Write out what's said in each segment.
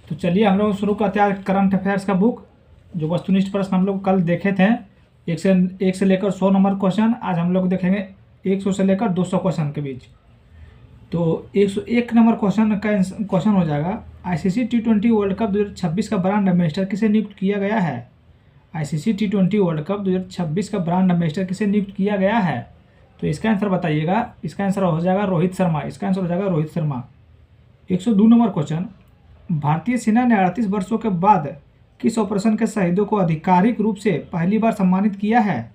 तो चलिए हम लोग शुरू करते हैं करंट अफेयर्स का बुक। जो वस्तुनिष्ठ प्रश्न हम लोग कल देखे थे, एक से लेकर 100 नंबर क्वेश्चन, आज हम लोग देखेंगे 100 से लेकर 200 क्वेश्चन के बीच। तो 101 नंबर क्वेश्चन हो जाएगा, आईसीसी टी20 वर्ल्ड कप 2026 का ब्रांड एम्बेसडर किसे नियुक्त किया गया है। आईसीसी टी20 वर्ल्ड कप 2026 का ब्रांड एम्बेसडर किसे नियुक्त किया गया है। तो इसका आंसर बताइएगा। इसका आंसर हो जाएगा रोहित शर्मा। इसका आंसर हो जाएगा रोहित शर्मा। 102 नंबर क्वेश्चन, भारतीय सेना ने 38 वर्षों के बाद किस ऑपरेशन के शहीदों को आधिकारिक रूप से पहली बार सम्मानित किया है।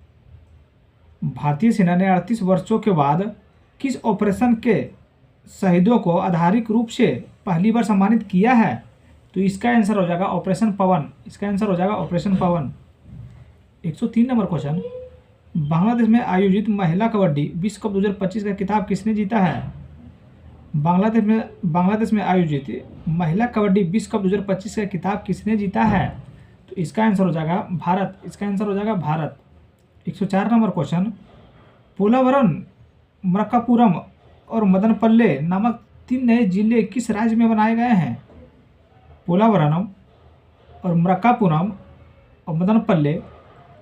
भारतीय सेना ने 38 वर्षों के बाद किस ऑपरेशन के शहीदों को आधिकारिक रूप से पहली बार सम्मानित किया है। तो इसका आंसर हो जाएगा ऑपरेशन पवन। इसका आंसर हो जाएगा ऑपरेशन पवन। 103 नंबर क्वेश्चन, बांग्लादेश में आयोजित महिला कबड्डी विश्व कप 2025 का खिताब किसने जीता है। बांग्लादेश में आयोजित महिला कबड्डी विश्व कप 2025 का खिताब किसने जीता है। तो इसका आंसर हो जाएगा भारत। इसका आंसर हो जाएगा भारत। 104 नंबर क्वेश्चन, पोलावरम, मरक्कापुरम और मदनपल्ले नामक 3 नए जिले किस राज्य में बनाए गए हैं। पोलावरम और मरक्कापुरम और मदनपल्ले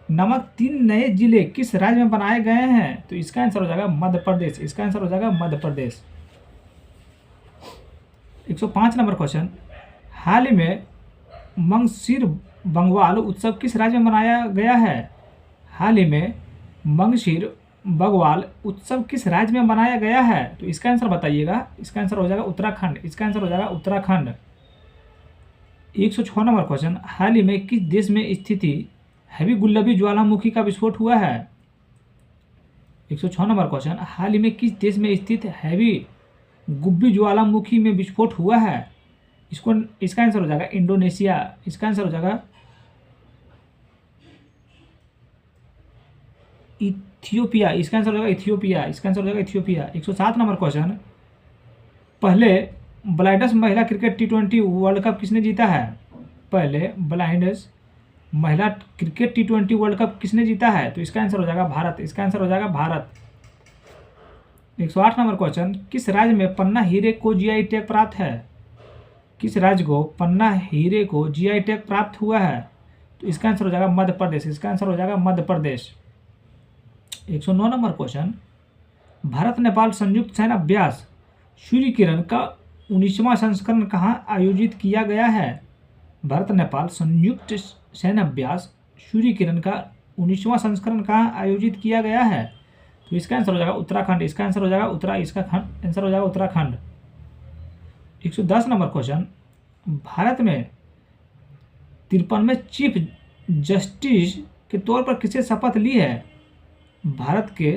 नामक 3 नए जिले किस राज्य में बनाए गए हैं। तो इसका आंसर हो जाएगा मध्य प्रदेश। इसका आंसर हो जाएगा मध्य प्रदेश। 105 नंबर क्वेश्चन, हाल ही में मंगशिर बंगवाल उत्सव किस राज्य में मनाया गया है। हाल ही में मंगशिर बंगवाल उत्सव किस राज्य में मनाया गया है। तो इसका आंसर बताइएगा। इसका आंसर हो जाएगा उत्तराखंड। इसका आंसर हो जाएगा उत्तराखंड। 106 नंबर क्वेश्चन, हाल ही में किस देश में स्थिति हैवी गुल्लबी ज्वालामुखी का विस्फोट हुआ है। 106 नंबर क्वेश्चन, हाल ही में किस देश में स्थित हैवी गुब्बी ज्वालामुखी में विस्फोट हुआ है। इसका आंसर हो जाएगा इंडोनेशिया। इसका आंसर हो जाएगा इथियोपिया। इसका आंसर हो जाएगा इथियोपिया। इसका आंसर हो जाएगा इथियोपिया। 107 नंबर क्वेश्चन, पहले ब्लाइंड्स महिला क्रिकेट टी20 वर्ल्ड कप किसने जीता है। पहले ब्लाइंड्स महिला क्रिकेट टी20 वर्ल्ड कप किसने जीता है। तो इसका आंसर हो जाएगा भारत। इसका आंसर हो जाएगा भारत। 108 नंबर क्वेश्चन, किस राज्य में पन्ना हीरे को जीआई टैग प्राप्त है। किस राज्य को पन्ना हीरे को जीआई टैग प्राप्त हुआ है। तो इसका आंसर हो जाएगा मध्य प्रदेश। इसका आंसर हो जाएगा मध्य प्रदेश। 109 नंबर क्वेश्चन, भारत नेपाल संयुक्त सैन्य अभ्यास सूर्य किरण का 19वां संस्करण कहाँ आयोजित किया गया है। भारत नेपाल संयुक्त सैन्य अभ्यास सूर्य किरण का 19वां संस्करण कहाँ आयोजित किया गया है। तो इसका आंसर हो जाएगा उत्तराखंड। इसका आंसर हो जाएगा आंसर हो जाएगा उत्तराखंड। 110 नंबर क्वेश्चन, भारत में 53वें चीफ जस्टिस के तौर पर किसे शपथ ली है। भारत के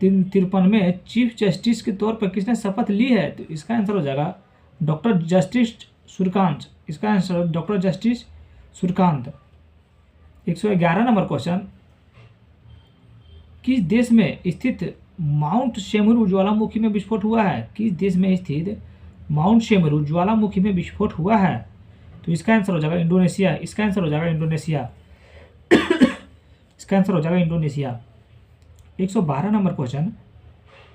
53वें चीफ जस्टिस के तौर पर किसने शपथ ली है। तो इसका आंसर हो जाएगा डॉक्टर जस्टिस सूर्यकांत। इसका answer doctor justice Suryakant. 111 number question, किस देश में स्थित माउंट सेमेरू ज्वालामुखी में विस्फोट हुआ है। किस देश में स्थित माउंट सेमेरू ज्वालामुखी में विस्फोट हुआ है। तो इसका आंसर हो जाएगा इंडोनेशिया। इसका आंसर हो जाएगा इंडोनेशिया। इसका आंसर हो जाएगा इंडोनेशिया। 112 नंबर क्वेश्चन,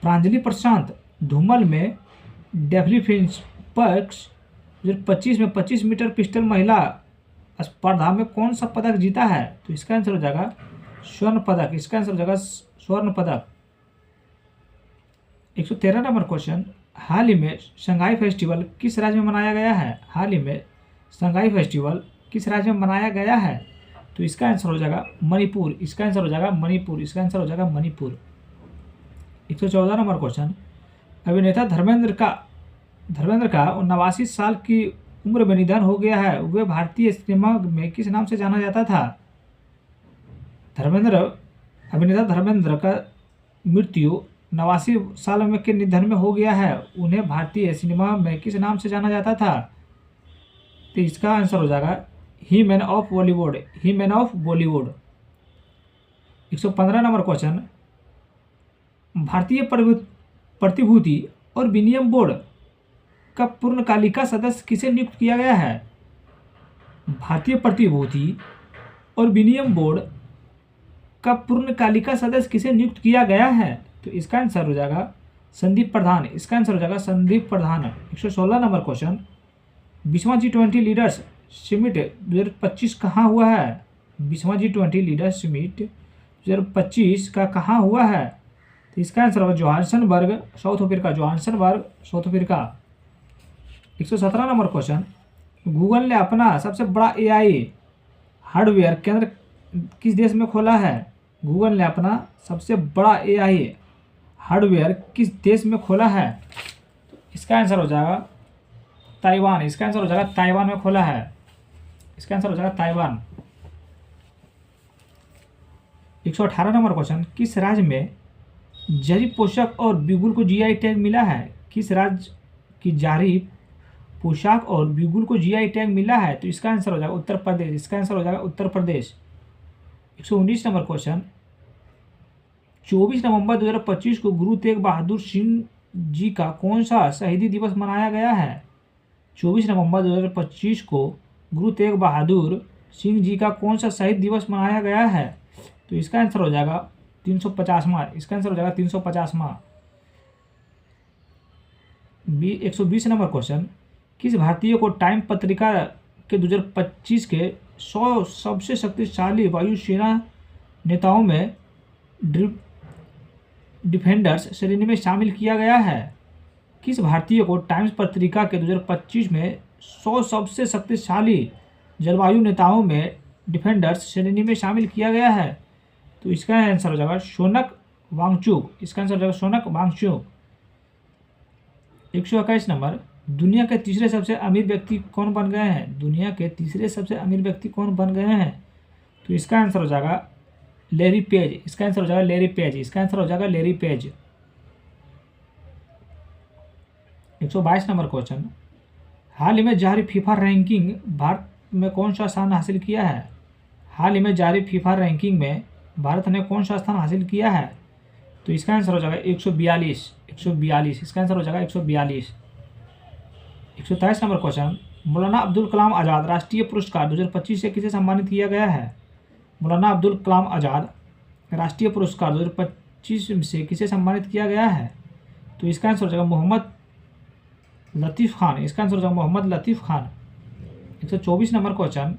प्रांजलि प्रशांत धूमल में डेफलीफिंस पक्ष 2025 में 25 मीटर पिस्टल महिला स्पर्धा में कौन सा पदक जीता है। तो इसका आंसर हो जाएगा स्वर्ण पदक। इसका आंसर हो जाएगा स्वर्ण पदक। 113 नंबर क्वेश्चन, हाल ही में शंघाई फेस्टिवल किस राज्य में मनाया गया है। हाल ही में शंघाई फेस्टिवल किस राज्य में मनाया गया है। तो इसका आंसर हो जाएगा मणिपुर। इसका आंसर हो जाएगा मणिपुर। इसका आंसर हो जाएगा मणिपुर। 114 नंबर क्वेश्चन, अभिनेता धर्मेंद्र का 89 साल की उम्र में निधन हो गया है। वे भारतीय सिनेमा में किस नाम से जाना जाता था। अभिनेता धर्मेंद्र का मृत्यु 89 साल में के निधन में हो गया है। उन्हें भारतीय सिनेमा में किस नाम से जाना जाता था। तो इसका आंसर हो जाएगा he man of Bollywood. He man of Bollywood. 115 number question, भारतीय प्रतिभूति और विनिमय बोर्ड का पूर्णकालिका सदस्य किसे नियुक्त किया गया है। भारतीय प्रतिभूति और विनिमय बोर्ड का पूर्णकालिका सदस्य किसे नियुक्त किया गया है। तो इसका आंसर हो जाएगा संदीप प्रधान। इसका आंसर हो जाएगा संदीप प्रधान। 116 नंबर क्वेश्चन, 20वां G20 लीडर्स समिट 2025 कहाँ हुआ है? 20वां G20 लीडर्स समिट 2025 का कहाँ हुआ है? तो इसका आंसर होगा Johannesburg, south Africa. Johannesburg, south Africa. 117 number question, Google ने अपना सबसे बड़ा एआई हार्डवेयर केंद्र किस देश में खोला है? गूगल ने अपना सबसे बड़ा एआई हार्डवेयर किस देश में खोला है? इसका आंसर हो जाएगा ताइवान। इसका आंसर हो जाएगा ताइवान में खोला है। इसका आंसर हो जाएगा ताइवान। 118 नंबर क्वेश्चन, किस राज्य में जारी पोशाक और बिगुल को जीआई टैग मिला है? किस राज्य की जारी पोशाक और बिगुल को जीआई टैग मिला है? तो इसका आंसर हो जाएगा उत्तर प्रदेश। इसका आंसर हो जाएगा उत्तर प्रदेश। 119 नंबर क्वेश्चन, 24 नवंबर 2025 को गुरु तेग बहादुर सिंह जी का कौन सा शहीदी दिवस मनाया गया है? 24 नवंबर 2025 को गुरु तेग बहादुर सिंह जी का कौन सा शहीद दिवस मनाया गया है? तो इसका आंसर हो जाएगा 350वां। इसका आंसर हो जाएगा 350वां। 120 नंबर क्वेश्चन, किस भारतीय को टाइम पत्रिका के 2025 के 100 सबसे शक्तिशाली वायुसेना नेताओं में डिफेंडर्स श्रेणी में शामिल किया गया है? किस भारतीय को टाइम्स पत्रिका के 2025 में 100 सबसे शक्तिशाली जलवायु नेताओं में डिफेंडर्स श्रेणी में शामिल किया गया है? तो इसका आंसर हो जाएगा सोनक वांगचुक। इसका आंसर हो जाएगा सोनक वांगचुक। 121 नंबर, दुनिया के तीसरे सबसे अमीर व्यक्ति कौन बन गए हैं? दुनिया के तीसरे सबसे अमीर व्यक्ति कौन बन गए हैं? तो इसका आंसर हो जाएगा लैरी पेज। इसका आंसर हो जाएगा लैरी पेज। इसका आंसर हो जाएगा लैरी पेज। 122 नंबर क्वेश्चन, हाल ही में जारी फीफा रैंकिंग भारत में कौन सा स्थान हासिल किया है? हाल ही में जारी फीफा रैंकिंग में भारत ने कौन सा स्थान हासिल किया है? तो इसका आंसर हो जाएगा 142। 142। इसका आंसर हो जाएगा 142। 123 नंबर क्वेश्चन, मौलाना अब्दुल कलाम आज़ाद राष्ट्रीय पुरस्कार 2025 से किसे सम्मानित किया गया है? मौलाना अब्दुल कलाम आज़ाद राष्ट्रीय पुरस्कार 2025 से किसे सम्मानित किया गया है? तो इसका आंसर हो जाएगा मोहम्मद लतीफ़ खान। इसका आंसर हो जाएगा मोहम्मद लतीफ़ खान। 124 नंबर क्वेश्चन,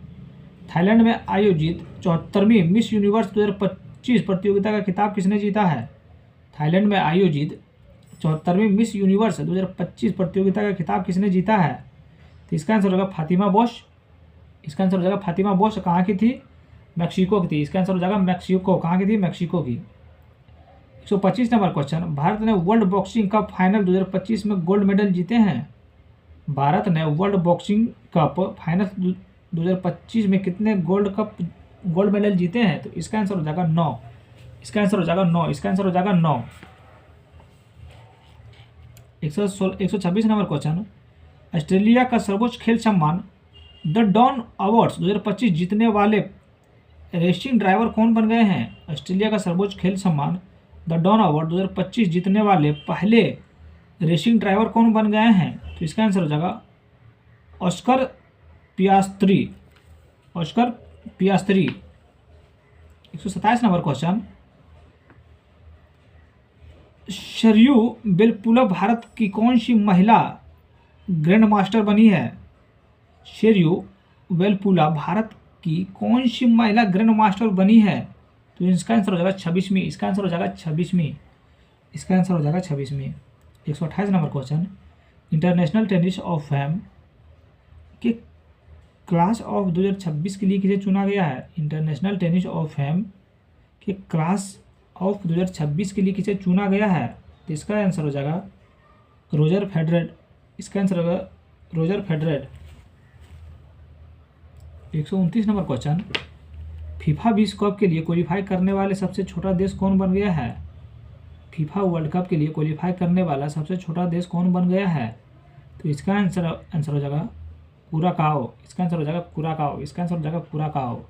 थाईलैंड में आयोजित 74वीं मिस यूनिवर्स 2025 प्रतियोगिता का खिताब किसने जीता है? थाईलैंड में आयोजित 74वीं मिस यूनिवर्स 2025 प्रतियोगिता का खिताब किसने जीता है? तो इसका आंसर होगा फातिमा बोस। इसका आंसर हो जाएगा फातिमा बोस। कहाँ की थी? मैक्सिको की थी। इसका आंसर हो जाएगा मैक्सिको। कहाँ की थी? मैक्सिको की। 125 नंबर क्वेश्चन, भारत ने वर्ल्ड बॉक्सिंग कप फाइनल 2025 में गोल्ड मेडल जीते हैं? भारत ने वर्ल्ड बॉक्सिंग कप फाइनल 2025 में कितने गोल्ड मेडल जीते हैं? तो इसका आंसर हो जाएगा 9। इसका आंसर हो जाएगा 9। इसका आंसर हो जाएगा 9। 126 नंबर क्वेश्चन, ऑस्ट्रेलिया का सर्वोच्च खेल सम्मान द डॉन अवार्ड्स 2025 जीतने वाले रेसिंग ड्राइवर कौन बन गए हैं? ऑस्ट्रेलिया का सर्वोच्च खेल सम्मान द डॉन अवार्ड 2025 जीतने वाले पहले रेसिंग ड्राइवर कौन बन गए हैं? तो इसका आंसर हो जाएगा Oscar Piastri. Oscar Piastri. 127 number question, Sharayu Belpula Bharat की कौन सी महिला ग्रैंड मास्टर बनी है? शरयू बेलपुला भारत की कौन सी महिला ग्रैंड मास्टर बनी है? तो इसका आंसर हो जाएगा 26वीं। इसका आंसर हो जाएगा 26वीं। इसका आंसर हो जाएगा 26वीं। 128 number question, international tennis of fame के क्लास ऑफ 2026 के लिए किसे चुना गया है? इंटरनेशनल टेनिस ऑफ फेम के क्लास ऑफ 2026 के लिए किसे चुना गया है? तो इसका आंसर हो जाएगा रोजर फेडरर। इसका आंसर होगा Roger Federer. 129 number question, FIFA विश्व कप के लिए क्वालिफाई करने वाले सबसे छोटा देश कौन बन गया है? फीफा वर्ल्ड कप के लिए क्वालिफाई करने वाला सबसे छोटा देश कौन बन गया है? तो इसका आंसर हो जाएगा कुराकाओ। इसका आंसर हो जाएगा कुराकाओ। इसका आंसर हो जाएगा कुराकाओ।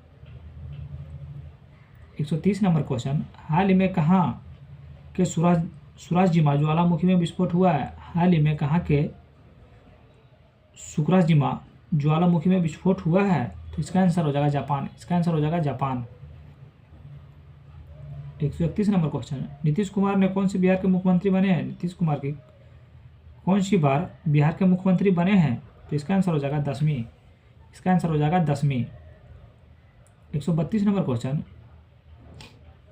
130 नंबर क्वेश्चन, हाल ही में कहाँ के सुराजिमा ज्वालामुखी में विस्फोट हुआ है? हाल ही में कहाँ के सुराजिमा ज्वालामुखी में विस्फोट हुआ है? तो इसका आंसर हो जाएगा जापान। इसका आंसर हो जाएगा Japan. 131 number question, Nitish Kumar ने कौन से बिहार के मुख्यमंत्री बने हैं? नीतीश कुमार की कौन सी बार बिहार के मुख्यमंत्री बने हैं? तो इसका आंसर हो जाएगा 10वीं। इसका आंसर हो जाएगा 10वीं। 132 नंबर क्वेश्चन,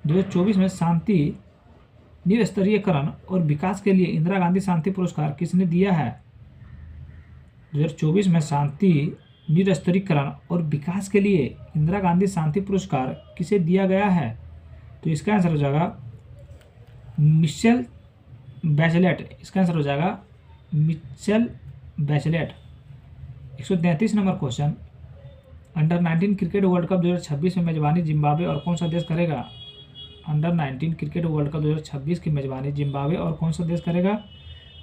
2024 में शांति निरस्तरीयकरण और विकास के लिए इंदिरा गांधी शांति पुरस्कार किसने दिया है? 2024 में शांति निरस्तरीकरण और विकास के लिए इंदिरा गांधी शांति पुरस्कार किसे दिया गया है? तो इसका आंसर हो जाएगा मिशेल बैचेलेट। इसका आंसर हो जाएगा Michelle Bachelet. 133 number question, under 19 cricket world cup 2026 में मेजबानी जिम्बाब्वे और कौन सा देश करेगा? अंडर 19 क्रिकेट वर्ल्ड कप 2026 की मेजबानी जिम्बाब्वे और कौन सा देश करेगा?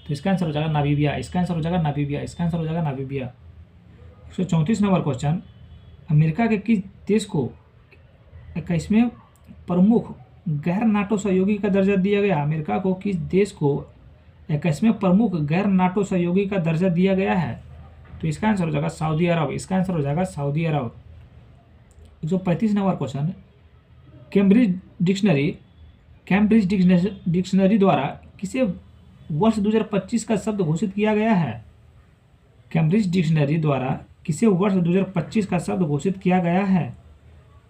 तो इसका आंसर हो जाएगा नामीबिया। इसका आंसर हो जाएगा नामीबिया। इसका आंसर हो जाएगा नामीबिया। 134 नंबर क्वेश्चन, अमेरिका के किस देश को 21वें प्रमुख गैर नाटो सहयोगी का दर्जा दिया गया? अमेरिका को किस देश को 21वें प्रमुख गैर नाटो सहयोगी का दर्जा दिया गया है? तो इसका आंसर हो जाएगा सऊदी अरब। इसका आंसर हो जाएगा सऊदी अरब। 135 नंबर क्वेश्चन, कैम्ब्रिज डिक्शनरी द्वारा किसे वर्ष 2025 का शब्द घोषित किया गया है? कैम्ब्रिज डिक्शनरी द्वारा किसे वर्ष 2025 का शब्द घोषित किया गया है?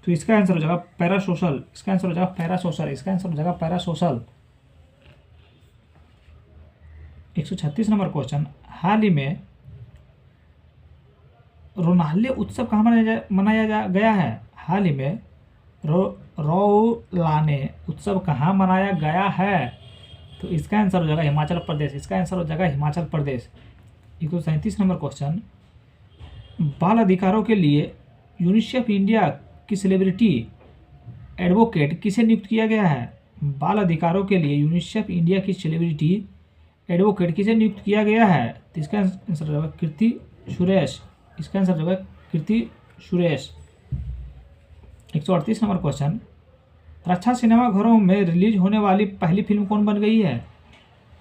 तो इसका आंसर हो जाएगा पैरासोशल। इसका आंसर हो जाएगा पैरासोशल। इसका आंसर हो जाएगा पैरासोशल। 136 नंबर क्वेश्चन, हाल ही में रोनाल्डे उत्सव कहाँ मनाया गया है? हाल ही में रौलाने उत्सव कहाँ मनाया गया है? तो इसका आंसर हो जाएगा हिमाचल प्रदेश। इसका आंसर हो जाएगा हिमाचल प्रदेश। 137 नंबर क्वेश्चन, बाल अधिकारों के लिए यूनिसेफ इंडिया की सेलिब्रिटी एडवोकेट किसे नियुक्त किया गया है? बाल अधिकारों के लिए यूनिसेफ इंडिया की सेलिब्रिटी एडवोकेट किसे नियुक्त किया गया है? तो इसका आंसर हो जाएगा कीर्ति सुरेश। इसका आंसर हो जाएगा कीर्ति सुरेश। 138 नंबर क्वेश्चन, रक्षा सिनेमा घरों में रिलीज होने वाली पहली फिल्म कौन बन गई है?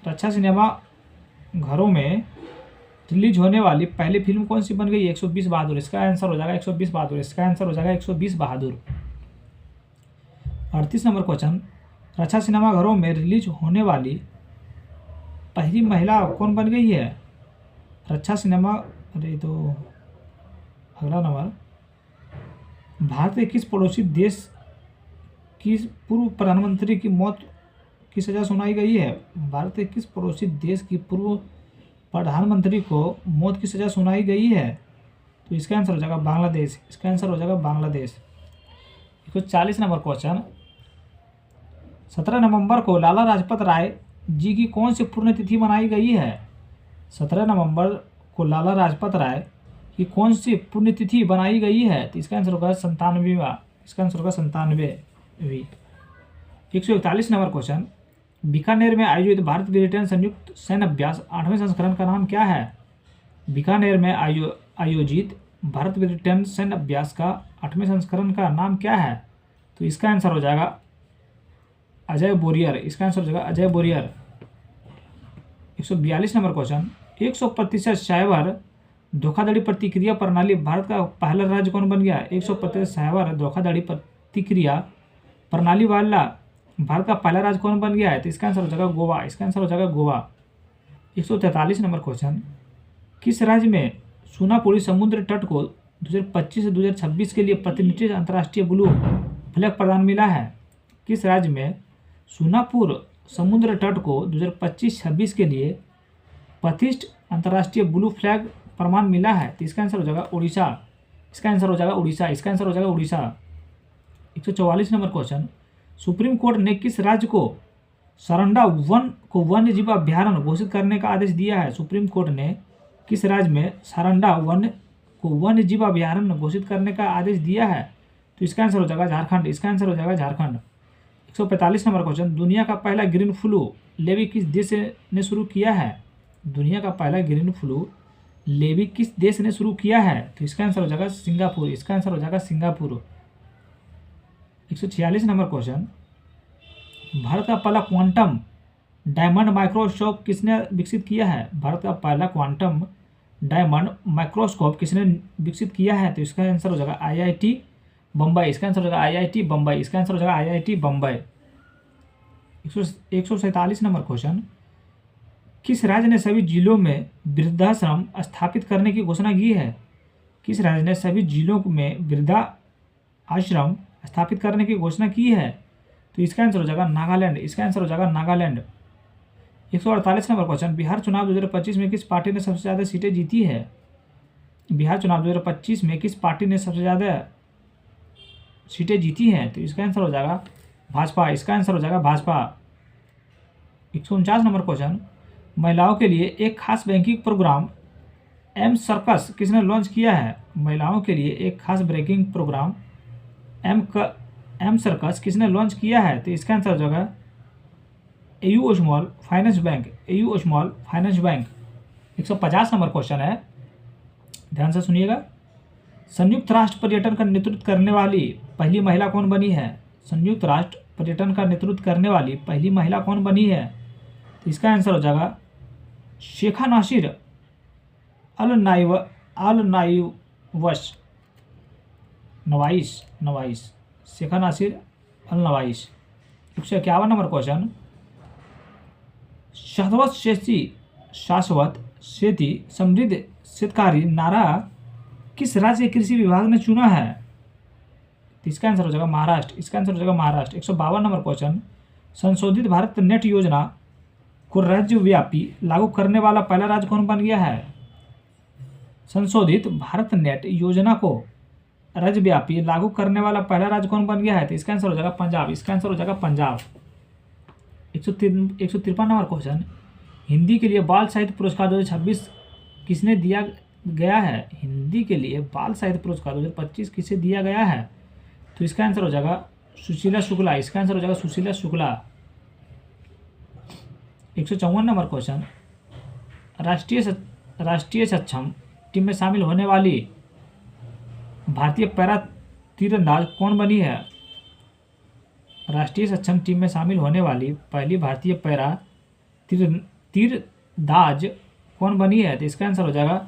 रक्षा सिनेमा घरों में रिलीज होने वाली पहली फिल्म कौन सी बन गई है? 120 बहादुर। इसका आंसर हो जाएगा 120 बहादुर। इसका आंसर हो जाएगा 120 बहादुर। 38 नंबर क्वेश्चन, रक्षा सिनेमा घरों में रिलीज होने वाली पहली महिला कौन बन गई है? रक्षा सिनेमा, अरे तो अगला नंबर, भारत के किस पड़ोसी देश की पूर्व प्रधानमंत्री की मौत की सज़ा सुनाई गई है? भारत के किस पड़ोसी देश की पूर्व प्रधानमंत्री को मौत की सज़ा सुनाई गई है? तो इसका आंसर हो जाएगा बांग्लादेश। इसका आंसर हो जाएगा बांग्लादेश। 140 नंबर क्वेश्चन, 17 नवंबर को लाला लाजपत राय जी की कौन सी पुण्यतिथि मनाई गई है? 17 नवंबर को लाला लाजपत राय की कौन सी पुण्यतिथि बनाई गई है? तो इसका आंसर होगा 97वां। इसका आंसर होगा 97वीं। 141 नंबर क्वेश्चन, बीकानेर में आयोजित भारत ब्रिटेन संयुक्त सैन्य अभ्यास 8वें संस्करण का नाम क्या है? बीकानेर में आयोजित भारत ब्रिटेन सैन्य अभ्यास का 8वें संस्करण का नाम क्या है? तो इसका आंसर हो जाएगा अजय बोरियर। इसका आंसर हो जाएगा अजय बोरियर। 142 नंबर क्वेश्चन, 100% साइबर धोखाधड़ी प्रतिक्रिया प्रणाली भारत का पहला राज्य कौन बन गया? 100% साइबर धोखाधड़ी प्रतिक्रिया प्रणाली वाला भारत का पहला राज्य कौन बन गया है? तो इसका आंसर हो जाएगा गोवा। इसका आंसर हो जाएगा गोवा। 143 नंबर क्वेश्चन, किस राज्य में सोनापुरी समुद्र तट को 2025 से 2026 के लिए प्रतिनिधित्व अंतर्राष्ट्रीय ब्लू फ्लैग प्रदान मिला है? किस राज्य में सोनापुर समुद्र तट को 2025-26 के लिए प्रतिष्ठित अंतर्राष्ट्रीय ब्लू फ्लैग प्रमाण मिला है? तो इसका आंसर हो जाएगा उड़ीसा। इसका आंसर हो जाएगा उड़ीसा। इसका आंसर हो जाएगा Orissa. 144 number question, supreme court ने किस राज्य को सारंडा वन को वन्य जीव अभ्यारण्य घोषित करने का आदेश दिया है? सुप्रीम कोर्ट ने किस राज्य में सारंडा वन को वन्य जीव अभ्यारण्य घोषित करने का आदेश दिया है? तो इसका आंसर हो जाएगा झारखंड। इसका आंसर हो जाएगा झारखंड। 145 नंबर क्वेश्चन, दुनिया का पहला ग्रीन फ्लू लेवी किस देश ने शुरू किया है? दुनिया का पहला ग्रीन फ्लू लेवी किस देश ने शुरू किया है? तो इसका आंसर हो जाएगा सिंगापुर। इसका आंसर हो जाएगा सिंगापुर। 146 नंबर क्वेश्चन, भारत का पहला क्वांटम डायमंड माइक्रोस्कोप किसने विकसित किया है? भारत का पहला क्वांटम डायमंड माइक्रोस्कोप किसने विकसित किया है? तो इसका आंसर हो जाएगा IIT बम्बई। इसका आंसर हो जाएगा IIT बम्बई। इसका आंसर हो जाएगा IIT बम्बई। 147 नंबर क्वेश्चन, किस राज्य ने सभी जिलों में वृद्धाश्रम स्थापित करने की घोषणा की है? किस राज्य ने सभी जिलों में वृद्धा आश्रम स्थापित करने की घोषणा की है? तो इसका आंसर हो जाएगा नागालैंड। इसका आंसर हो जाएगा नागालैंड। 148 नंबर क्वेश्चन, बिहार चुनाव 2025 में किस पार्टी ने सबसे ज़्यादा सीटें जीती है? बिहार चुनाव 2025 में किस पार्टी ने सबसे ज़्यादा सीटें जीती हैं? तो इसका आंसर हो जाएगा भाजपा। इसका आंसर हो जाएगा भाजपा। 149 नंबर क्वेश्चन, महिलाओं के लिए एक खास बैंकिंग प्रोग्राम एम सर्कस किसने लॉन्च किया है? महिलाओं के लिए एक खास बैंकिंग प्रोग्राम एम सर्कस किसने लॉन्च किया है? तो इसका आंसर हो जाएगा AU small finance bank. AU small finance bank. 150 number question है, ध्यान से सुनिएगा। संयुक्त राष्ट्र पर्यटन का नेतृत्व करने वाली पहली महिला कौन बनी है? संयुक्त राष्ट्र पर्यटन का नेतृत्व करने वाली पहली महिला कौन बनी है? तो इसका आंसर हो जाएगा शेखा नासिर अल नवाइस। शेखा नासिर अल नवाइस। 151 नंबर क्वेश्चन, शाश्वत खेती समृद्ध शेतकारी नारा किस राज्य के कृषि विभाग ने चुना है? तो इसका आंसर हो जाएगा महाराष्ट्र। इसका आंसर हो जाएगा महाराष्ट्र। 152 नंबर क्वेश्चन, संशोधित भारत नेट योजना को राज्यव्यापी लागू करने वाला पहला राज्य कौन बन गया है? संशोधित भारत नेट योजना को राज्यव्यापी लागू करने वाला पहला राज्य कौन बन गया है? तो इसका आंसर हो जाएगा पंजाब। इसका आंसर हो जाएगा पंजाब। 153 नंबर क्वेश्चन, हिंदी के लिए बाल साहित्य पुरस्कार 2026 किसने दिया गया है? हिंदी के लिए बाल साहित्य पुरस्कार 2025 किसे दिया गया है? तो इसका आंसर हो जाएगा सुशीला शुक्ला। इसका आंसर हो जाएगा सुशीला शुक्ला। 154 नंबर क्वेश्चन, राष्ट्रीय सक्षम टीम में शामिल होने वाली भारतीय पैरा तीरंदाज कौन बनी है? राष्ट्रीय सक्षम टीम में शामिल होने वाली पहली भारतीय पैरा तीरंदाज कौन बनी है? तो इसका आंसर हो जाएगा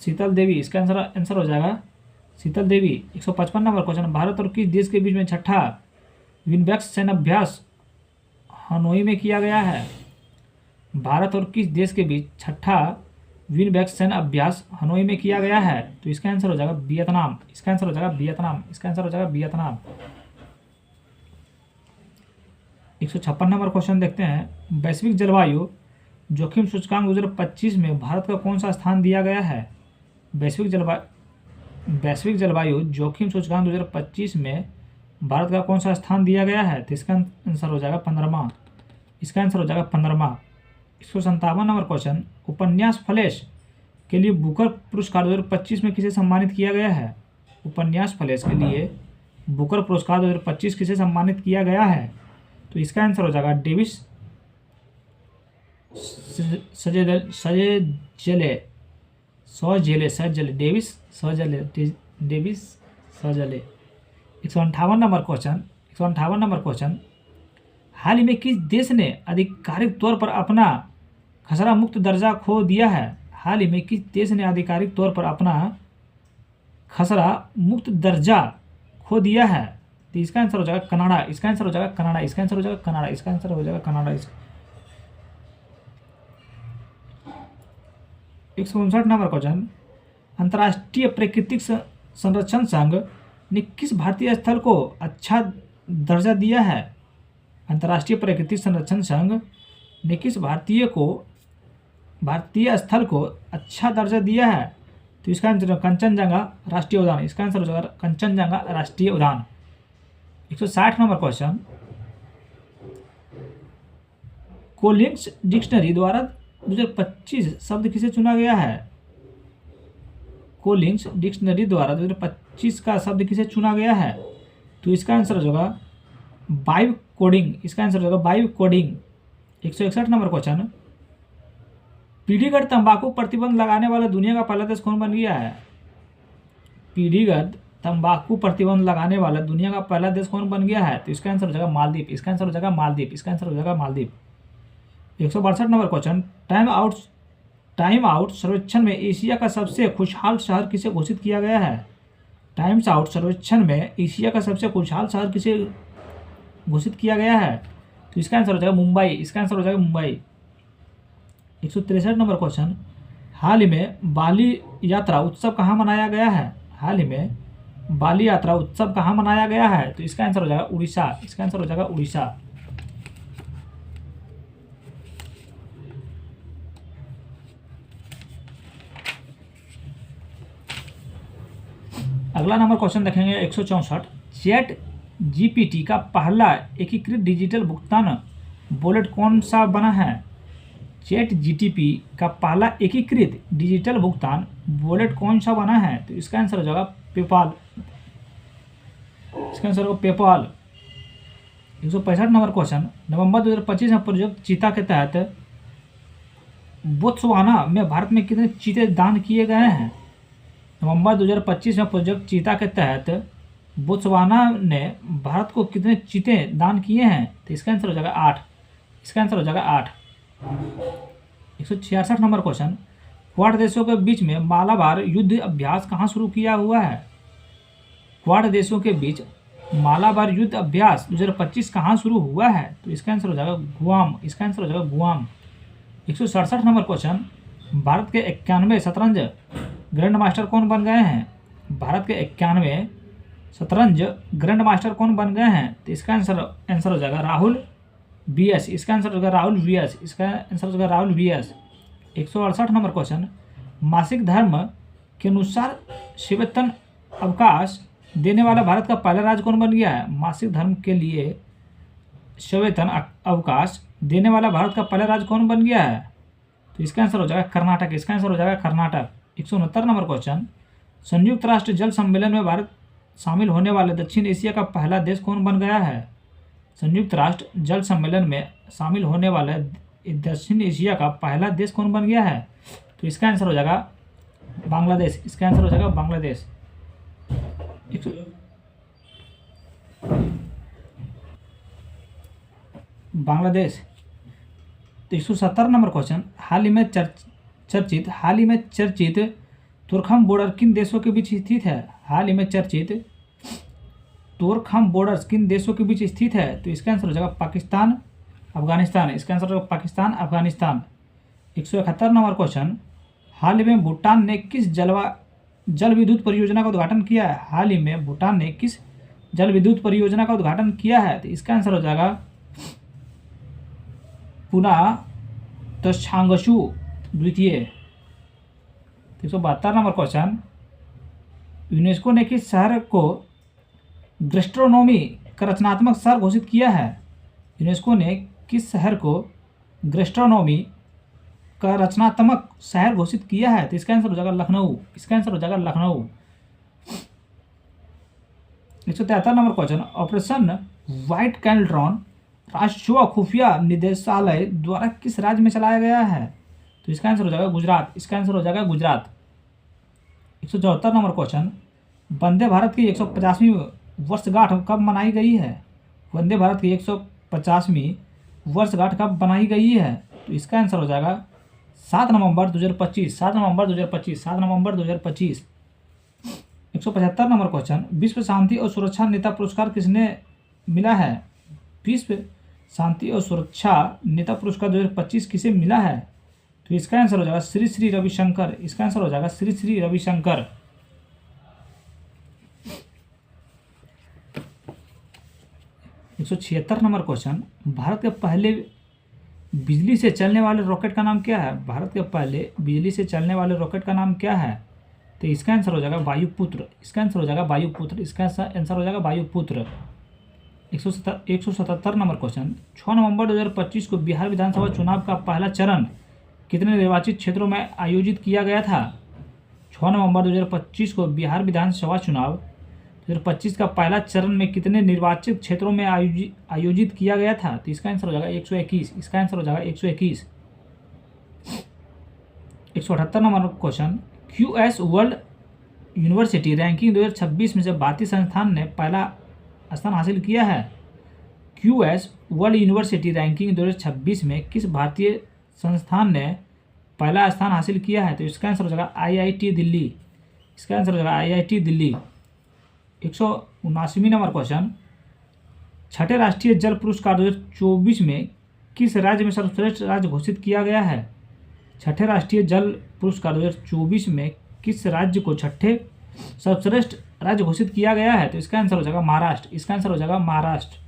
शीतल देवी। इसका आंसर हो जाएगा शीतल देवी। 155 नंबर क्वेश्चन, भारत और किस देश के बीच में छठा विनबैक्स सैन्य अभ्यास हनोई में किया गया है? भारत और किस देश के बीच छठा विनबैक्स सैन्य अभ्यास हनोई में किया गया है? तो इसका आंसर हो जाएगा वियतनाम। इसका आंसर हो जाएगा वियतनाम। इसका आंसर हो जाएगा वियतनाम। 156 नंबर क्वेश्चन देखते हैं, वैश्विक जलवायु जोखिम सूचकांक 2025 में भारत का कौन सा स्थान दिया गया है? वैश्विक जलवायु जोखिम सूचकांक 2025 में भारत का कौन सा स्थान दिया गया है? तो इसका आंसर हो जाएगा 15वां। इसका आंसर हो जाएगा 15वां। 157 नंबर क्वेश्चन, उपन्यास फलेश के लिए बुकर पुरस्कार 2025 में किसे सम्मानित किया गया है? उपन्यास फलेश के लिए बुकर पुरस्कार 2025 किसे सम्मानित किया गया है? तो इसका आंसर हो जाएगा डेविस सजले। 158 नंबर क्वेश्चन, हाल ही में किस देश ने आधिकारिक तौर पर अपना खसरा मुक्त दर्जा खो दिया है? हाल ही में किस देश ने आधिकारिक तौर पर अपना खसरा मुक्त दर्जा खो दिया है? तो इसका आंसर हो जाएगा कनाडा। इसका आंसर हो जाएगा कनाडा। इसका आंसर हो जाएगा कनाडा। इसका आंसर हो जाएगा कनाडा। 159 नंबर क्वेश्चन, अंतर्राष्ट्रीय प्राकृतिक संरक्षण संघ ने किस भारतीय स्थल को अच्छा दर्जा दिया है? अंतर्राष्ट्रीय प्राकृतिक संरक्षण संघ ने किस भारतीय स्थल को अच्छा दर्जा दिया है? तो इसका आंसर कंचनजंगा राष्ट्रीय उद्यान। इसका आंसर हो जाएगा कंचनजंगा राष्ट्रीय उद्यान। 160 नंबर क्वेश्चन, कोलिंस डिक्शनरी द्वारा 2025 शब्द किसे चुना गया है? कोलिंस डिक्शनरी द्वारा 2025 का शब्द किसे चुना गया है? तो इसका आंसर हो जाएगा वाइब कोडिंग। इसका आंसर हो जाएगा वाइब कोडिंग। 161 नंबर क्वेश्चन, पीढ़ीगत तंबाकू प्रतिबंध लगाने वाला दुनिया का पहला देश कौन बन गया है? पीढ़ीगत तंबाकू प्रतिबंध लगाने वाला दुनिया का पहला देश कौन बन गया है? तो इसका आंसर हो जाएगा मालदीव। इसका आंसर हो जाएगा मालदीव। इसका आंसर हो जाएगा Maldives. 162 number question, time out सर्वेक्षण में एशिया का सबसे खुशहाल शहर किसे घोषित किया गया है? टाइम्स आउट सर्वेक्षण में एशिया का सबसे खुशहाल शहर किसे घोषित किया गया है? तो इसका आंसर हो जाएगा मुंबई, इसका आंसर हो जाएगा मुंबई। 163 नंबर क्वेश्चन, हाल ही में बाली यात्रा उत्सव कहाँ मनाया गया है? हाल ही में बाली यात्रा उत्सव कहाँ मनाया गया है? तो इसका आंसर हो जाएगा उड़ीसा, इसका आंसर हो जाएगा उड़ीसा। अगला नंबर क्वेश्चन देखेंगे 164, चैट जीपीटी का पहला एकीकृत डिजिटल भुगतान वॉलेट कौन सा बना है? चैट जीटीपी का पहला एकीकृत डिजिटल भुगतान वॉलेट कौन सा बना है? तो इसका आंसर हो जाएगा पेपाल, इसका आंसर होगा पेपाल। 165 नंबर क्वेश्चन, नवंबर 2025 में प्रोजेक्ट चीता के तहत बोत्सवाना में भारत में कितने चीते दान किए गए हैं? नवंबर 2025 में प्रोजेक्ट चीता के तहत बोत्सवाना ने भारत को कितने चीते दान किए हैं? तो इसका आंसर हो जाएगा 8, इसका आंसर हो जाएगा 8। 166 नंबर क्वेश्चन, क्वाड देशों के बीच में मालाबार युद्ध अभ्यास कहाँ शुरू किया हुआ है? क्वाड देशों के बीच मालाबार युद्ध अभ्यास 2025 कहाँ शुरू हुआ है? तो इसका आंसर हो जाएगा गुआम, इसका आंसर हो जाएगा गुआम। 167 नंबर क्वेश्चन, भारत के 91 शतरंज ग्रैंड मास्टर कौन बन गए हैं? भारत के 91 शतरंज ग्रैंड मास्टर कौन बन गए हैं? तो इसका आंसर हो जाएगा राहुल वीएस, इसका आंसर होगा राहुल वीएस, इसका आंसर होगा राहुल वीएस। 168 नंबर क्वेश्चन, मासिक धर्म के अनुसार शिवेतन अवकाश देने वाला भारत का पहला राज्य कौन बन गया है? मासिक धर्म के लिए शिवेतन अवकाश देने वाला भारत का पहला राज्य कौन बन गया है? तो इसका आंसर हो जाएगा कर्नाटक, इसका आंसर हो जाएगा कर्नाटक। 169 नंबर क्वेश्चन, संयुक्त राष्ट्र जल सम्मेलन में भारत शामिल होने वाले दक्षिण एशिया का पहला देश कौन बन गया है? संयुक्त राष्ट्र जल सम्मेलन में शामिल होने वाले दक्षिण एशिया का पहला देश कौन बन गया है? तो इसका आंसर हो जाएगा बांग्लादेश, इसका आंसर हो जाएगा बांग्लादेश। बांग्लादेश। तो 170 नंबर क्वेश्चन, हाल ही में चर्चित तोरखम बॉर्डर किन देशों के बीच स्थित है? हाल ही में चर्चित तोरखम बॉर्डर किन देशों के बीच स्थित है? तो इसका आंसर हो जाएगा पाकिस्तान अफगानिस्तान, इसका आंसर होगा पाकिस्तान अफगानिस्तान। 171 नंबर क्वेश्चन, हाल ही में भूटान ने किस जल विद्युत परियोजना का उद्घाटन किया है? हाल ही में भूटान ने किस जल विद्युत परियोजना का उद्घाटन किया है? तो इसका आंसर हो जाएगा पुनः तछांगशु द्वितीय। 172 नंबर क्वेश्चन, यूनेस्को ने किस शहर को गैस्ट्रोनोमी का रचनात्मक शहर घोषित किया है? यूनेस्को ने किस शहर को गैस्ट्रोनोमी का रचनात्मक शहर घोषित किया है? तो इसका आंसर हो जाएगा लखनऊ, इसका आंसर हो जाएगा Lucknow. 173 number question, operation white कैल्ट्रॉन राष्ट्रीय खुफिया निदेशालय द्वारा किस राज्य में चलाया गया है? तो इसका आंसर हो जाएगा गुजरात, इसका आंसर हो जाएगा गुजरात। 174 नंबर क्वेश्चन, वंदे भारत की 150वीं वर्षगांठ कब मनाई गई है? वंदे भारत की 150वीं वर्षगांठ कब मनाई गई है? तो इसका आंसर हो जाएगा 7 नवंबर 2025, 7 नवंबर 2025, 7 नवंबर 2025। 175 नंबर क्वेश्चन, विश्व शांति और सुरक्षा नेता पुरस्कार किसने मिला है? विश्व शांति और सुरक्षा नेता पुरस्कार 2025 किसे मिला है? तो इसका आंसर हो जाएगा श्री श्री रविशंकर, इसका आंसर हो जाएगा श्री श्री रविशंकर। 176 नंबर क्वेश्चन, भारत के पहले बिजली से चलने वाले रॉकेट का नाम क्या है? भारत के पहले बिजली से चलने वाले रॉकेट का नाम क्या है? तो इसका आंसर हो जाएगा वायुपुत्र, इसका आंसर हो जाएगा वायुपुत्र, इसका आंसर हो जाएगा वायुपुत्र। 177 नंबर क्वेश्चन, 6 नवंबर 2025 को बिहार विधानसभा चुनाव का पहला चरण कितने निर्वाचित क्षेत्रों में आयोजित किया गया था? 6 नवंबर 2025 को बिहार विधानसभा चुनाव 2025 का पहला चरण में कितने निर्वाचित क्षेत्रों में आयोजित किया गया था? तो इसका आंसर हो जाएगा 121, इसका आंसर हो जाएगा 121। 178 number question, QS world university ranking 2026 में से भारतीय संस्थान ने पहला स्थान हासिल किया है? QS वर्ल्ड यूनिवर्सिटी रैंकिंग 2026 में किस भारतीय संस्थान ने पहला स्थान हासिल किया है? तो इसका आंसर हो जाएगा IIT दिल्ली, इसका आंसर हो जाएगा IIT दिल्ली। 179 नंबर क्वेश्चन, छठे राष्ट्रीय जल पुरस्कार 2024 में किस राज्य में सर्वश्रेष्ठ राज्य घोषित किया गया है? छठे राष्ट्रीय जल पुरस्कार 2024 में किस राज्य को छठे सर्वश्रेष्ठ राज्य घोषित किया गया है? तो इसका आंसर हो जाएगा महाराष्ट्र। इसका आंसर हो जाएगा महाराष्ट्र।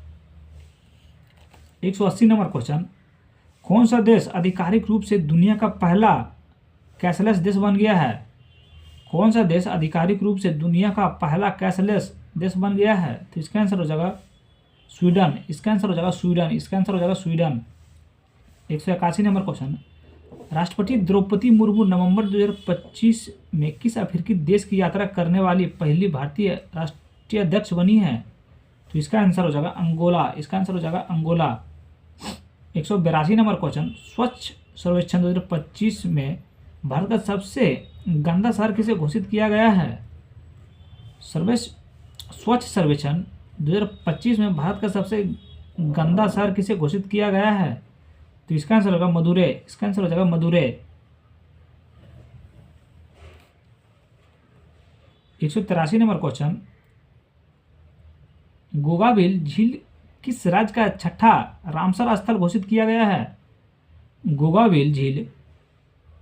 180 नंबर क्वेश्चन, कौन सा देश आधिकारिक रूप से दुनिया का पहला कैशलेस देश बन गया है? कौन सा देश आधिकारिक रूप से दुनिया का पहला कैशलेस देश बन गया है? तो इसका आंसर हो जाएगा स्वीडन। इसका आंसर हो जाएगा स्वीडन। इसका आंसर हो जाएगा स्वीडन। 181 नंबर क्वेश्चन, राष्ट्रपति द्रौपदी मुर्मू नवंबर 2025 में किस अफ्रीकी देश की यात्रा करने वाली पहली भारतीय राष्ट्रीय अध्यक्ष बनी है? तो इसका आंसर हो जाएगा अंगोला। इसका आंसर हो जाएगा अंगोला। 182 नंबर क्वेश्चन, स्वच्छ सर्वेक्षण 2025 में भारत का सबसे गंदा शहर किसे घोषित किया गया है? स्वच्छ सर्वेक्षण 2025 में भारत का सबसे गंदा शहर किसे घोषित किया गया है? तो इसका आंसर होगा मदुरै। इसका आंसर हो जाएगा मदुरै। 183 नंबर क्वेश्चन, गोगाबिल झील किस राज्य का छठा रामसर स्थल घोषित किया गया है? गोगाबिल झील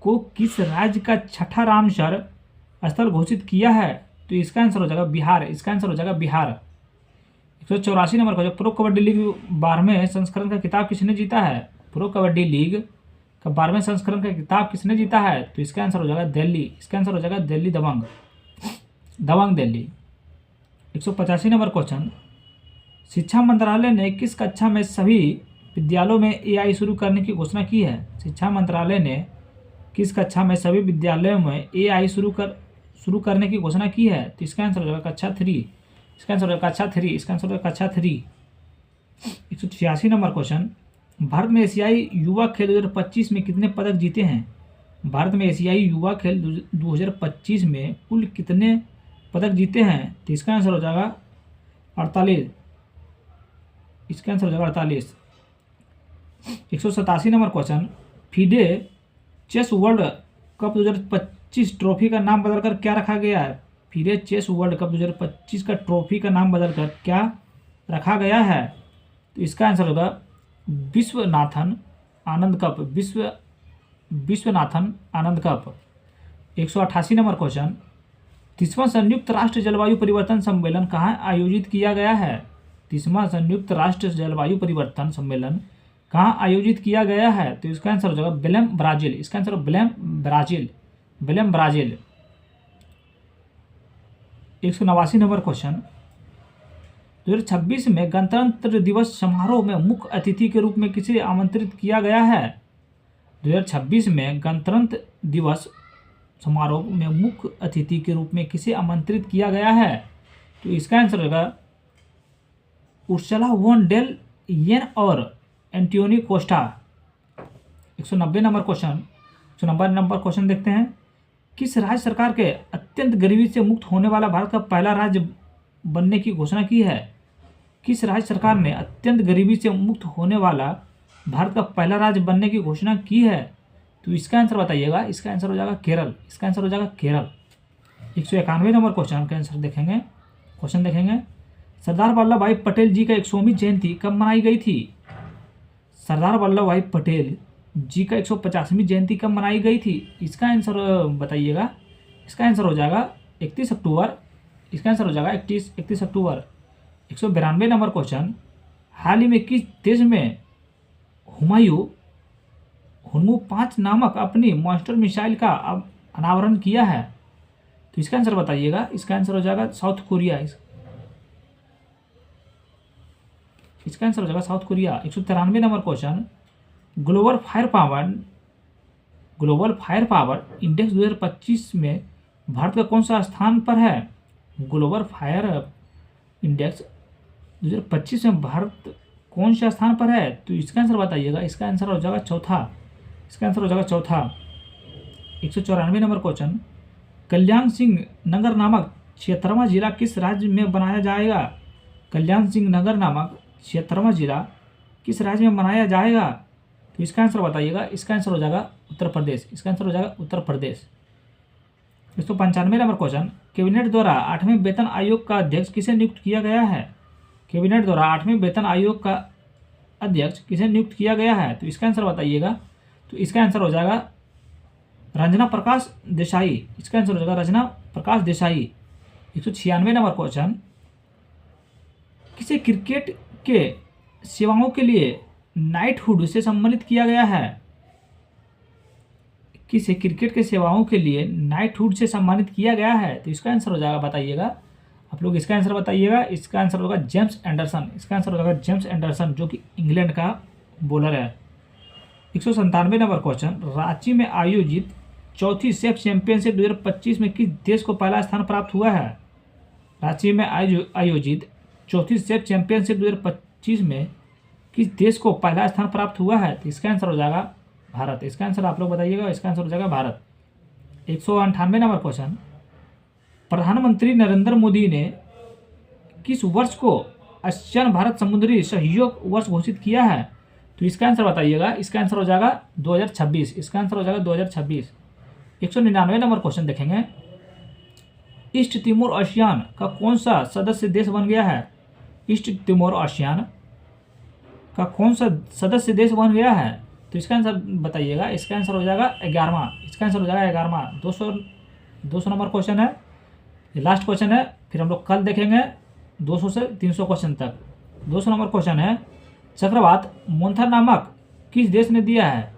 को किस राज्य का छठा रामसर स्थल घोषित किया है? तो इसका आंसर हो जाएगा बिहार। इसका आंसर हो जाएगा Bihar. 184 number question, pro kabaddi league 12वें संस्करण का खिताब किसने जीता है? प्रो कबड्डी लीग का 12वें संस्करण का खिताब किसने जीता है? तो इसका आंसर हो जाएगा दिल्ली। इसका आंसर हो जाएगा दिल्ली दबंग दिल्ली। 185 नंबर क्वेश्चन, शिक्षा मंत्रालय ने किस कक्षा में सभी विद्यालयों में एआई शुरू करने की घोषणा की है? शिक्षा मंत्रालय ने किस कक्षा में सभी विद्यालयों में एआई शुरू करने की घोषणा की है? तो इसका आंसर हो जाएगा कक्षा 3। इसका आंसर हो जाएगा कक्षा 3। इसका आंसर हो जाएगा कक्षा 3। 186 नंबर क्वेश्चन, भारत में एशियाई युवा खेल 2025 में कितने पदक जीते हैं? भारत में एशियाई युवा खेल 2025 में कुल कितने पदक जीते हैं? तो इसका आंसर हो जाएगा 48। इसका आंसर हो जाएगा 48। 187 number question, FIDE chess world cup 2025 trophy का नाम बदलकर क्या रखा गया है? फीडे चेस वर्ल्ड कप 2025 का ट्रॉफी का नाम बदलकर क्या रखा गया है? तो इसका आंसर होगा Viswanathan Anand cup. Viswanathan Anand cup. 188 number question, 30वां संयुक्त राष्ट्र जलवायु परिवर्तन सम्मेलन कहाँ आयोजित किया गया है? 30वां संयुक्त राष्ट्र जलवायु परिवर्तन सम्मेलन कहाँ आयोजित किया गया है? तो इसका आंसर हो जाएगा बेलेम ब्राजील। इसका आंसर बेलेम ब्राजील। 189 नंबर क्वेश्चन, 2026 में गणतंत्र दिवस समारोह में मुख्य अतिथि के रूप में किसे आमंत्रित किया गया है? 2026 में गणतंत्र दिवस समारोह में मुख्य अतिथि के रूप में किसे आमंत्रित किया गया है? तो इसका आंसर होगा उर्सुला वॉन डेर लेयन और एंटोनियो कोस्टा। 190 नंबर क्वेश्चन देखते हैं, किस राज्य सरकार के अत्यंत गरीबी से मुक्त होने वाला भारत का पहला राज्य बनने की घोषणा की है? किस राज्य सरकार ने अत्यंत गरीबी से मुक्त होने वाला भारत का पहला राज्य बनने की घोषणा की है? तो इसका आंसर बताइएगा। इसका आंसर हो जाएगा केरल। इसका आंसर हो जाएगा केरल। 191 नंबर क्वेश्चन का आंसर देखेंगे। सरदार वल्लभ भाई पटेल जी का 100वीं जयंती कब मनाई गई थी? सरदार वल्लभ भाई पटेल जी का 150वीं जयंती कब मनाई गई थी? इसका आंसर बताइएगा। इसका आंसर हो जाएगा 31 अक्टूबर। इसका आंसर हो जाएगा 31 अक्टूबर। 192 नंबर क्वेश्चन, हाल ही में किस देश में हुनमू 5 नामक अपनी मॉन्स्टर मिसाइल का अनावरण किया है? तो इसका आंसर बताइएगा। इसका आंसर हो जाएगा साउथ कोरिया। इसका आंसर हो जाएगा south Korea. 193 number question, global fire power index 2025 में भारत का कौन सा स्थान पर है? ग्लोबल फायर इंडेक्स 2025 में भारत कौन सा स्थान पर है? तो इसका आंसर बताइएगा। इसका आंसर हो जाएगा चौथा। इसका आंसर हो जाएगा चौथा। 194 नंबर क्वेश्चन, कल्याण सिंह नगर नामक 76वां जिला किस राज्य में बनाया जाएगा? कल्याण सिंह नगर नामक 76वां जिला किस राज्य में बनाया जाएगा? तो इसका आंसर बताइएगा। इसका आंसर हो जाएगा उत्तर प्रदेश। इसका आंसर हो जाएगा Uttar Pradesh. 195 number question, cabinet द्वारा 8वें वेतन आयोग का अध्यक्ष किसे नियुक्त किया गया है? कैबिनेट द्वारा 8वें वेतन आयोग का अध्यक्ष किसे नियुक्त किया गया है? तो इसका आंसर बताइएगा। तो इसका आंसर हो जाएगा रंजना प्रकाश देसाई। इसका आंसर हो जाएगा रंजना प्रकाश देसाई। 196 नंबर क्वेश्चन, किसे क्रिकेट के सेवाओं के लिए नाइटहुड से सम्मानित किया गया है? किसे क्रिकेट के सेवाओं के लिए नाइटहुड से सम्मानित किया गया है? तो इसका आंसर हो जाएगा, बताइएगा आप लोग, इसका आंसर बताइएगा। इसका आंसर होगा जेम्स एंडरसन। इसका आंसर हो जाएगा जेम्स एंडरसन, जो कि इंग्लैंड का बॉलर है। 197 नंबर क्वेश्चन, रांची में आयोजित चौथी सेफ चैंपियनशिप 2025 में किस देश को पहला स्थान प्राप्त हुआ है? रांची में आयोजित चौथी सेफ चैंपियनशिप 2025 में किस देश को पहला स्थान प्राप्त हुआ है? तो इसका आंसर हो जाएगा भारत। इसका आंसर आप लोग बताइएगा, इसका आंसर हो जाएगा भारत। 198 नंबर क्वेश्चन, प्रधानमंत्री नरेंद्र मोदी ने किस वर्ष को आसियान भारत समुद्री सहयोग वर्ष घोषित किया है? तो इसका आंसर बताइएगा। इसका आंसर हो जाएगा 2026। इसका आंसर हो जाएगा 2026। 199 नंबर क्वेश्चन देखेंगे, ईस्ट तिमोर आसियान का कौन सा सदस्य देश बन गया है? ईस्ट तिमोर आसियान का कौन सा सदस्य देश बन गया है? तो इसका आंसर बताइएगा। इसका आंसर हो जाएगा 11वां। इसका आंसर हो जाएगा 11वां। 200 नंबर क्वेश्चन है, ये लास्ट क्वेश्चन है, फिर हम लोग कल देखेंगे 200 से 300 क्वेश्चन तक। 200 नंबर क्वेश्चन है, चक्रवात मोन्था नामक किस देश ने दिया है?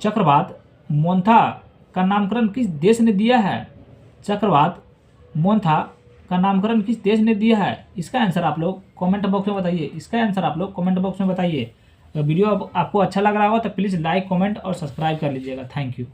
चक्रवात मोन्था का नामकरण किस देश ने दिया है? चक्रवात मोन्था का नामकरण किस देश ने दिया है? इसका आंसर आप लोग कमेंट बॉक्स में बताइए। इसका आंसर आप लोग कमेंट बॉक्स में बताइए। अगर वीडियो आपको अच्छा लग रहा हो तो प्लीज़ लाइक, कमेंट और सब्सक्राइब कर लीजिएगा। Thank you.